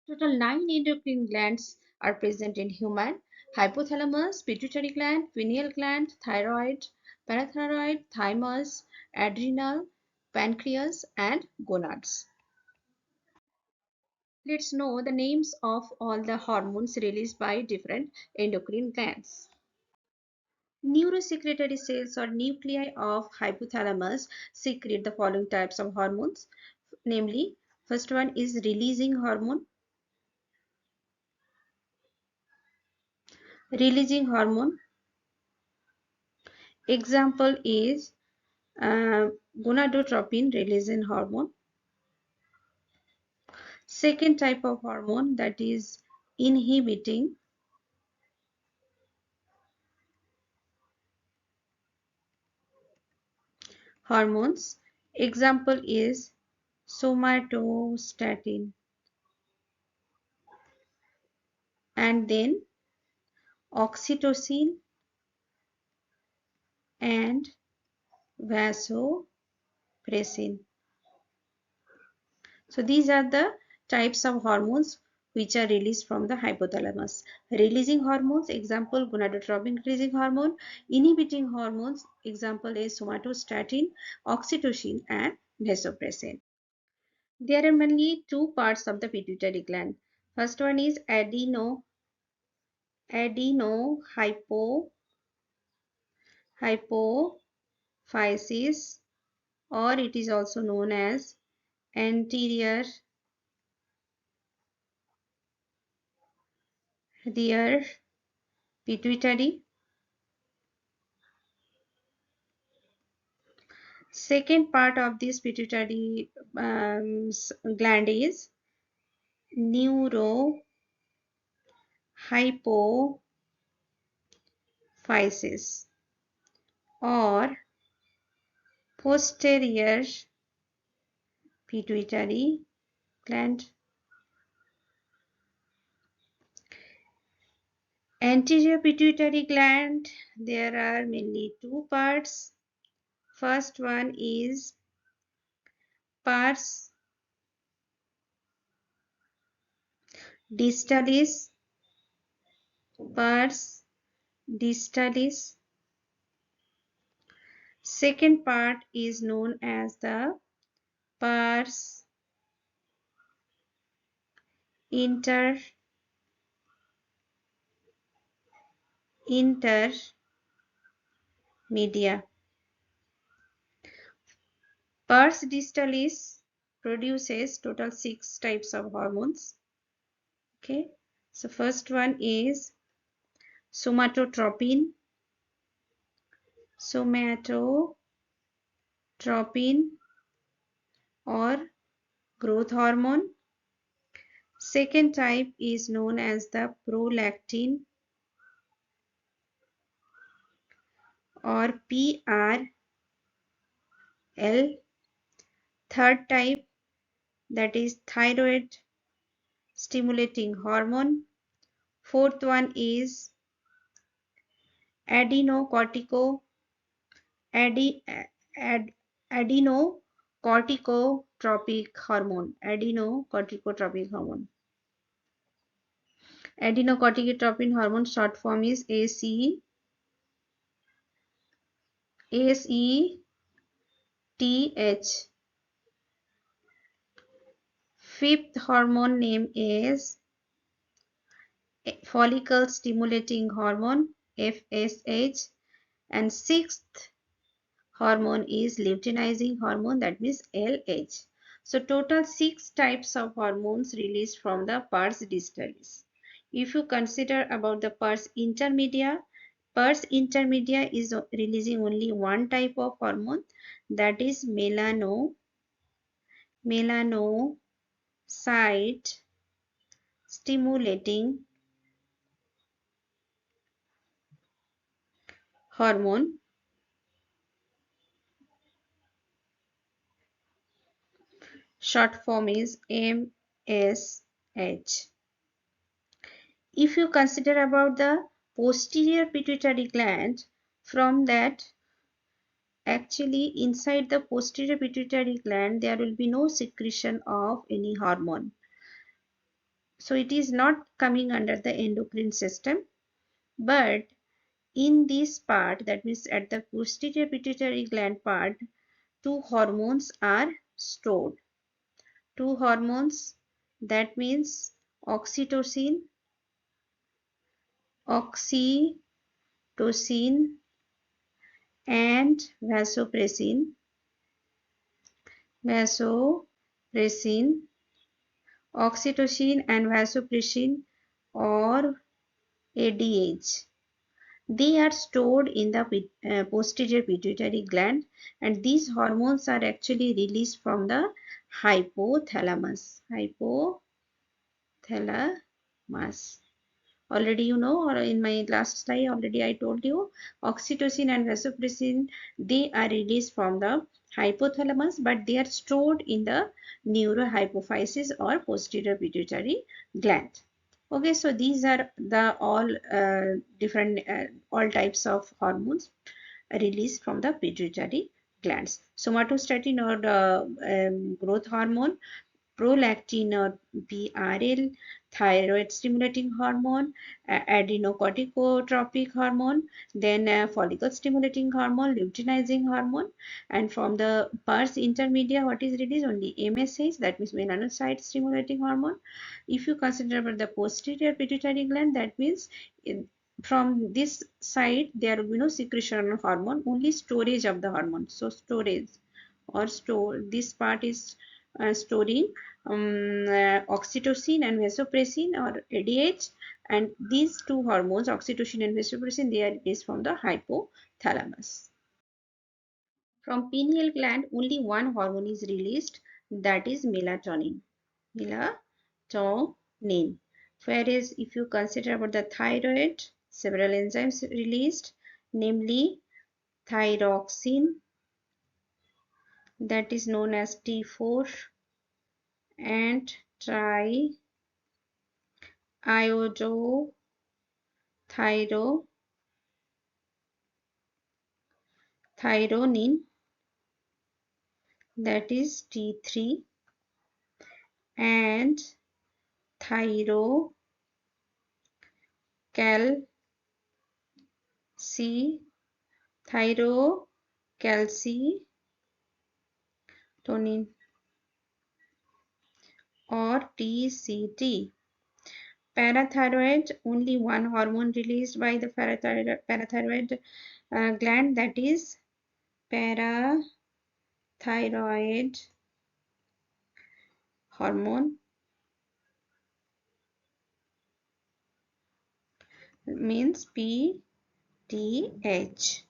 Total 9 endocrine glands are present in human: hypothalamus, pituitary gland, pineal gland, thyroid, parathyroid, thymus, adrenal, pancreas, and gonads. Let's know the names of all the hormones released by different endocrine glands. Neurosecretory cells or nuclei of hypothalamus secrete the following types of hormones, namely, first one is releasing hormone. Releasing hormone example is gonadotropin releasing hormone. Second type of hormone, that is inhibiting hormones. Example is somatostatin. And then oxytocin and vasopressin. So these are the types of hormones which are released from the hypothalamus. Releasing hormones, example gonadotropin releasing hormone. Inhibiting hormones, example is somatostatin, oxytocin, and vasopressin. There are mainly two parts of the pituitary gland. First one is adenohypophysis, or it is also known as anterior rear pituitary. Second part of this pituitary gland is neurohypophysis or posterior pituitary gland. Anterior pituitary gland, there are mainly two parts. First one is pars distalis, pars distalis. Second part is known as the pars intermedia. Pars distalis produces total 6 types of hormones. Okay, so first one is somatotropin, or growth hormone. Second type is known as the prolactin or PRL. Third type, that is thyroid stimulating hormone. Fourth one is adenocortico adi, ad, adenocorticotropic hormone. Adenocorticotropin hormone short form is ACTH. Fifth hormone name is follicle stimulating hormone, FSH. And sixth hormone is luteinizing hormone, that means LH. So total 6 types of hormones released from the pars distalis. If you consider about the pars intermedia is releasing only one type of hormone, that is melanocyte stimulating hormone. Short form is MSH. If you consider about the posterior pituitary gland, from that, actually inside the posterior pituitary gland there will be no secretion of any hormone. So it is not coming under the endocrine system, but in this part, that means at the posterior pituitary gland part, two hormones are stored. Two hormones, that means oxytocin, oxytocin and vasopressin, oxytocin and vasopressin or ADH. They are stored in the posterior pituitary gland, and these hormones are actually released from the hypothalamus. Hypothalamus. Already you know, or in my last slide already I told you, oxytocin and vasopressin, they are released from the hypothalamus, but they are stored in the neurohypophysis or posterior pituitary gland. Okay, so these are the all different all types of hormones released from the pituitary glands. Somatostatin or growth hormone, prolactin or PRL, thyroid stimulating hormone, adrenocorticotropic hormone, then follicle stimulating hormone, luteinizing hormone, and from the pars intermedia, what is released? Only MSH, that means melanocyte stimulating hormone. If you consider about the posterior pituitary gland, that means from this side there will be no secretion of hormone, only storage of the hormone. So storage or store, this part is storing oxytocin and vasopressin or ADH, and these two hormones, oxytocin and vasopressin, they are released from the hypothalamus. From pineal gland, only one hormone is released, that is melatonin. Melatonin. Whereas if you consider about the thyroid, several enzymes released, namely thyroxine, that is known as T4, and triiodothyronine, that is T3, and thyrocalcitonin, or TCT. Parathyroid, only one hormone released by the parathyroid gland, that is parathyroid hormone, means PTH.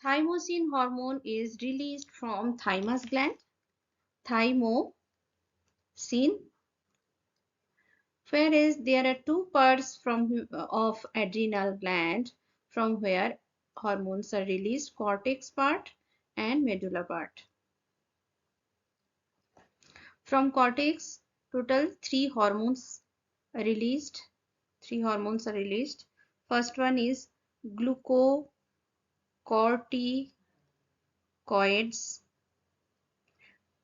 Thymosin hormone is released from thymus gland, thymosin, whereas there are two parts from of adrenal gland from where hormones are released, cortex part and medulla part. From cortex, total are released. Three hormones are released. First one is glucocorticoids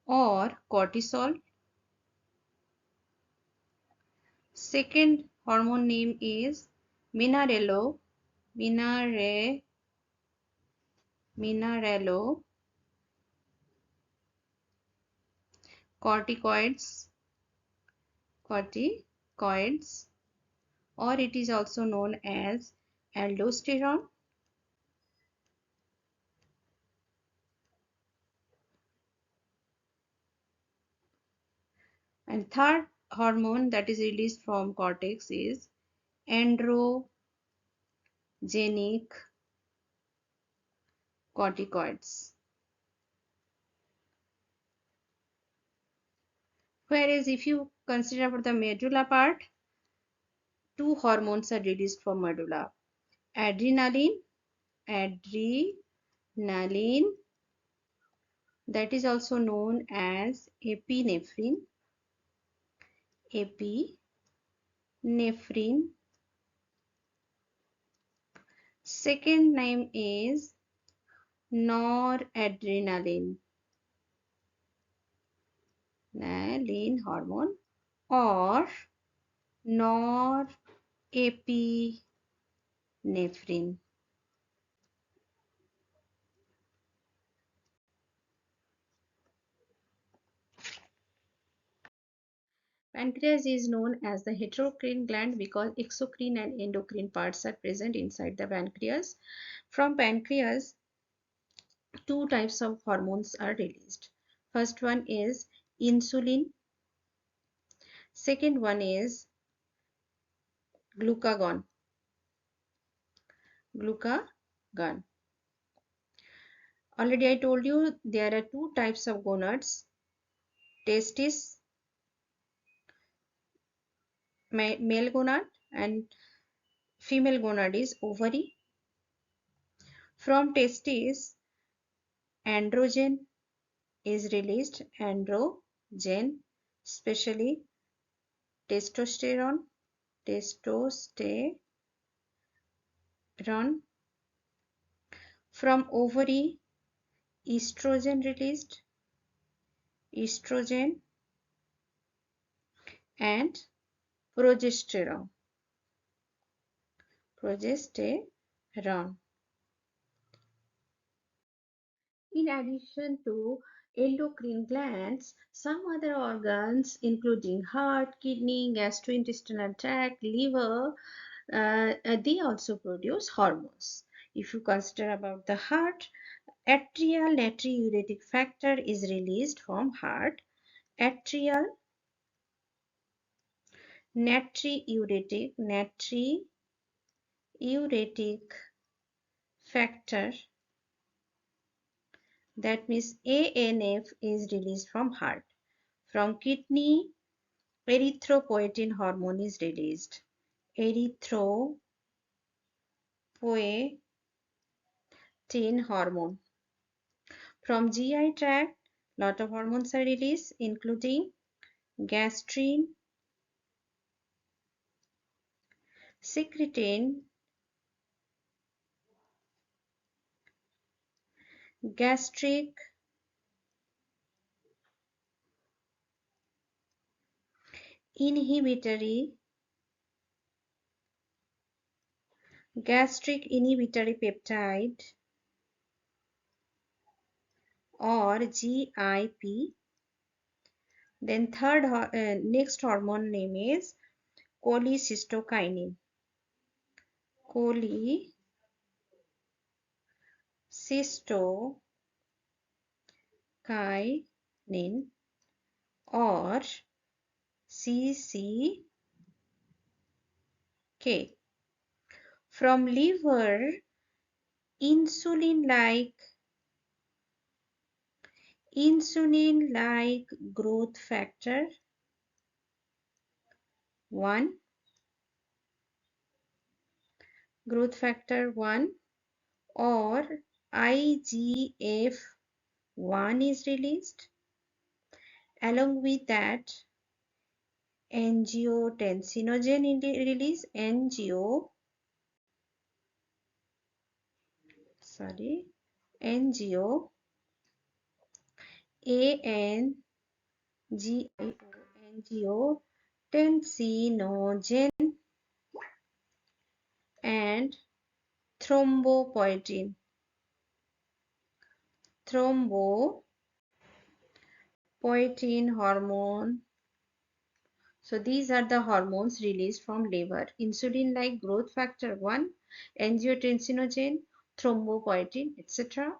or cortisol. Second hormone name is mineralocorticoids, corticoids, or it is also known as aldosterone. And third hormone that is released from cortex is androgenic corticoids. Whereas if you consider for the medulla part, two hormones are released from medulla. Adrenaline, that is also known as epinephrine. Second name is noradrenaline. Ghrelin hormone or norepinephrine. Pancreas is known as the heterocrine gland because exocrine and endocrine parts are present inside the pancreas. From pancreas, two types of hormones are released. First one is insulin. Second one is glucagon. Glucagon. Already I told you there are two types of gonads. Testis, male gonad, and female gonad is ovary. From testis, androgen is released. Androgen, especially testosterone. Testosterone. From ovary, estrogen released. Estrogen and progesterone. Progesterone. In addition to endocrine glands, some other organs, including heart, kidney, gastrointestinal tract, liver, they also produce hormones. If you consider about the heart, atrial natriuretic factor is released from heart. Atrial natriuretic factor, that means ANF, is released from heart. From kidney, erythropoietin hormone is released. Erythropoietin hormone. From GI tract, lot of hormones are released, including gastrin, secretin, gastric inhibitory peptide or GIP. Then next hormone name is cholecystokinin. Cholecystokinin or CCK. From liver, insulin-like growth factor 1, or IGF-1 is released. Along with that, angiotensinogen release. Angio angiotensinogen and thrombopoietin hormone. So these are the hormones released from liver: insulin-like growth factor 1, angiotensinogen, thrombopoietin, etc.